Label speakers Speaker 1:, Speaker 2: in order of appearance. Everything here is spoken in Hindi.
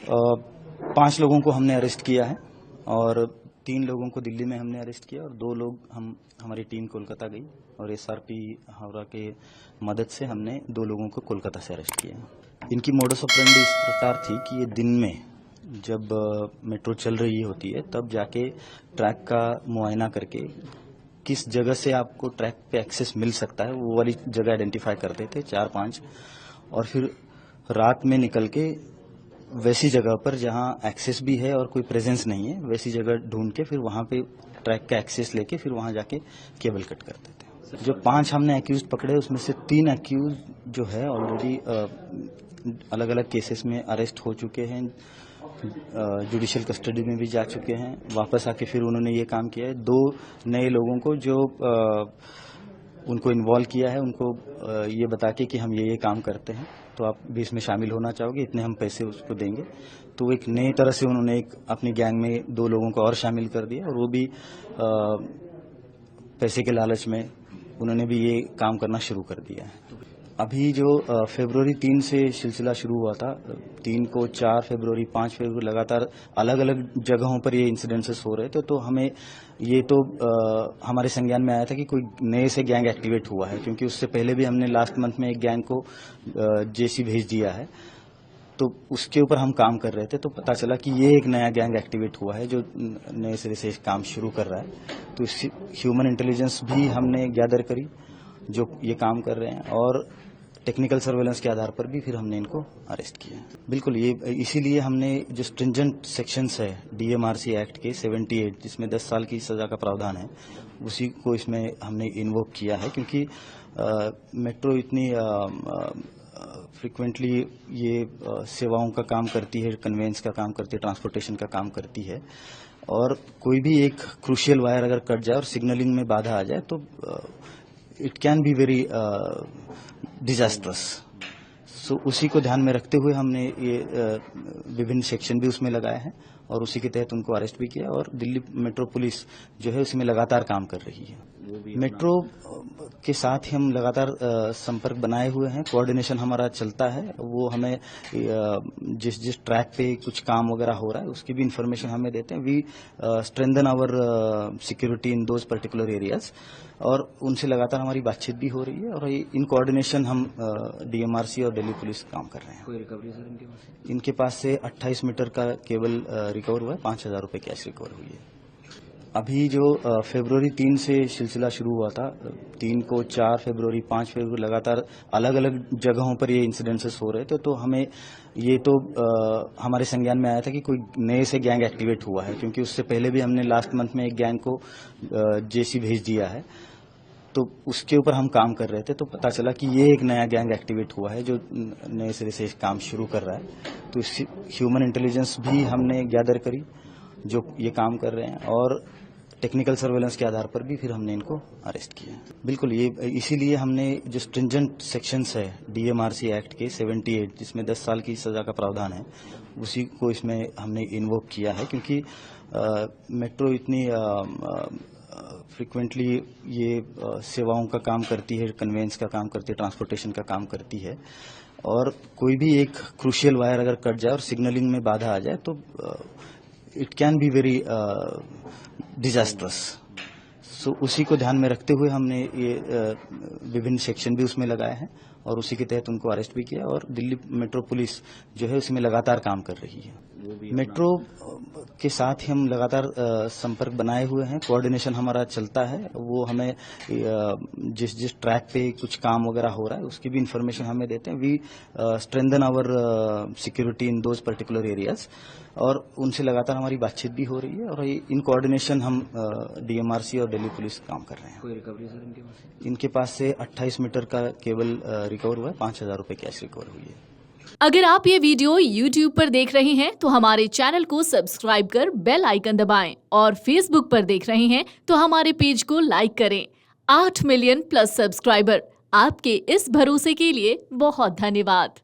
Speaker 1: 5 लोगों को हमने अरेस्ट किया है और 3 लोगों को दिल्ली में हमने अरेस्ट किया और 2 लोग हमारी टीम कोलकाता गई और एसआरपी हावड़ा के मदद से हमने 2 लोगों को कोलकाता से अरेस्ट किया है। इनकी मोडस ऑपरेंडी इस प्रकार थी कि ये दिन में जब मेट्रो चल रही होती है तब जाके ट्रैक का मुआयना करके किस जगह से आपको ट्रैक पे एक्सेस मिल सकता है वो वाली जगह आइडेंटिफाई करते थे 4-5 और फिर रात में निकल के वैसी जगह पर जहां एक्सेस भी है और कोई प्रेजेंस नहीं है वैसी जगह ढूंढ के फिर वहां पे ट्रैक का एक्सेस लेके फिर वहां जाके केबल कट करते थे। जो 5 हमने एक्यूज पकड़े उसमें से 3 एक्यूज जो है ऑलरेडी अलग अलग केसेस में अरेस्ट हो चुके हैं, जुडिशियल कस्टडी में भी जा चुके हैं। वापस आके फिर उन्होंने ये काम किया है। 2 नए लोगों को जो उनको इन्वॉल्व किया है उनको ये बता के कि हम ये काम करते हैं तो आप भी इसमें शामिल होना चाहोगे, इतने हम पैसे उसको देंगे। तो एक नई तरह से उन्होंने एक अपनी गैंग में 2 लोगों को और शामिल कर दिया और वो भी पैसे के लालच में उन्होंने भी ये काम करना शुरू कर दिया है। अभी जो फरवरी 3 से सिलसिला शुरू हुआ था, 3 को 4 फरवरी 5 फरवरी लगातार अलग अलग जगहों पर ये इंसिडेंसेस हो रहे थे। तो हमें ये तो हमारे संज्ञान में आया था कि कोई नए से गैंग एक्टिवेट हुआ है, क्योंकि उससे पहले भी हमने लास्ट मंथ में एक गैंग को जेसी भेज दिया है। तो उसके ऊपर हम काम कर रहे थे तो पता चला कि ये एक नया गैंग एक्टिवेट हुआ है जो नए सिरे से काम शुरू कर रहा है। तो ह्यूमन इंटेलिजेंस भी हमने गैदर करी जो ये काम कर रहे हैं और टेक्निकल सर्वेलेंस के आधार पर भी फिर हमने इनको अरेस्ट किया। बिल्कुल, ये इसीलिए हमने जो स्ट्रिंजेंट सेक्शंस है डीएमआरसी एक्ट के 78 जिसमें 10 साल की सजा का प्रावधान है उसी को इसमें हमने इन्वोक किया है, क्योंकि मेट्रो इतनी फ्रिक्वेंटली ये सेवाओं का काम करती है, कन्वेंस का काम करती है, ट्रांसपोर्टेशन का काम करती है और कोई भी एक क्रूशियल वायर अगर कट जाए और सिग्नलिंग में बाधा आ जाए तो it can be very disastrous. So उसी को ध्यान में रखते हुए हमने ये विभिन्न सेक्शन भी उसमें लगाए हैं और उसी के तहत उनको अरेस्ट भी किया और दिल्ली मेट्रो पुलिस जो है उसमें लगातार काम कर रही है। मेट्रो के साथ ही हम लगातार संपर्क बनाए हुए हैं, कोऑर्डिनेशन हमारा चलता है। वो हमें जिस ट्रैक पे कुछ काम वगैरह हो रहा है उसकी भी इंफॉर्मेशन हमें देते हैं। We strengthen our security in those particular areas और उनसे लगातार हमारी बातचीत भी हो रही है और इन कोऑर्डिनेशन हम डीएमआरसी और दिल्ली पुलिस काम कर रहे हैं।
Speaker 2: कोई रिकवरी सर
Speaker 1: इनके पास से 28 मीटर का केबल रिकवर हुआ है, 5,000 रुपए कैश रिकवर हुई है। अभी जो फरवरी 3 से सिलसिला शुरू हुआ था, 3 को 4 फरवरी 5 फरवरी लगातार अलग अलग जगहों पर ये इंसिडेंसेस हो रहे थे। तो हमें ये तो हमारे संज्ञान में आया था कि कोई नए से गैंग एक्टिवेट हुआ है, क्योंकि उससे पहले भी हमने लास्ट मंथ में एक गैंग को जेसी भेज दिया है। तो उसके ऊपर हम काम कर रहे थे तो पता चला कि ये एक नया गैंग एक्टिवेट हुआ है जो नए सिरे से काम शुरू कर रहा है। तो ह्यूमन इंटेलिजेंस भी हमने गैदर करी जो ये काम कर रहे हैं और टेक्निकल सर्वेलेंस के आधार पर भी फिर हमने इनको अरेस्ट किया। बिल्कुल, ये इसीलिए हमने जो स्ट्रिंजेंट सेक्शंस है डीएमआरसी एक्ट के 78 जिसमें 10 साल की सजा का प्रावधान है उसी को इसमें हमने इन्वोक किया है, क्योंकि मेट्रो इतनी फ्रिक्वेंटली ये सेवाओं का काम करती है, कन्वेंस का काम करती है, ट्रांसपोर्टेशन का काम करती है और कोई भी एक क्रूशियल वायर अगर कट जाए और सिग्नलिंग में बाधा आ जाए तो it can be very disastrous. So उसी को ध्यान में रखते हुए हमने ये विभिन्न सेक्शन भी उसमें लगाए हैं और उसी के तहत उनको अरेस्ट भी किया और दिल्ली मेट्रो पुलिस जो है उसमें लगातार काम कर रही है। मेट्रो के साथ ही हम लगातार संपर्क बनाए हुए हैं, कोऑर्डिनेशन हमारा चलता है। वो हमें जिस ट्रैक पे कुछ काम वगैरह हो रहा है उसकी भी इंफॉर्मेशन हमें देते हैं। We strengthen our security in those particular areas और उनसे लगातार हमारी बातचीत भी हो रही है और इन कोऑर्डिनेशन हम डीएमआरसी और दिल्ली पुलिस काम कर रहे हैं।
Speaker 2: कोई रिकवरी सर
Speaker 1: इनके पास से 28 मीटर का केबल रिकवर हुआ है, 5,000 रुपए कैश रिकवर हुई है।
Speaker 3: अगर आप ये वीडियो YouTube पर देख रहे हैं तो हमारे चैनल को सब्सक्राइब कर बेल आइकन दबाएं और Facebook पर देख रहे हैं तो हमारे पेज को लाइक करें। 8 मिलियन प्लस सब्सक्राइबर, आपके इस भरोसे के लिए बहुत धन्यवाद।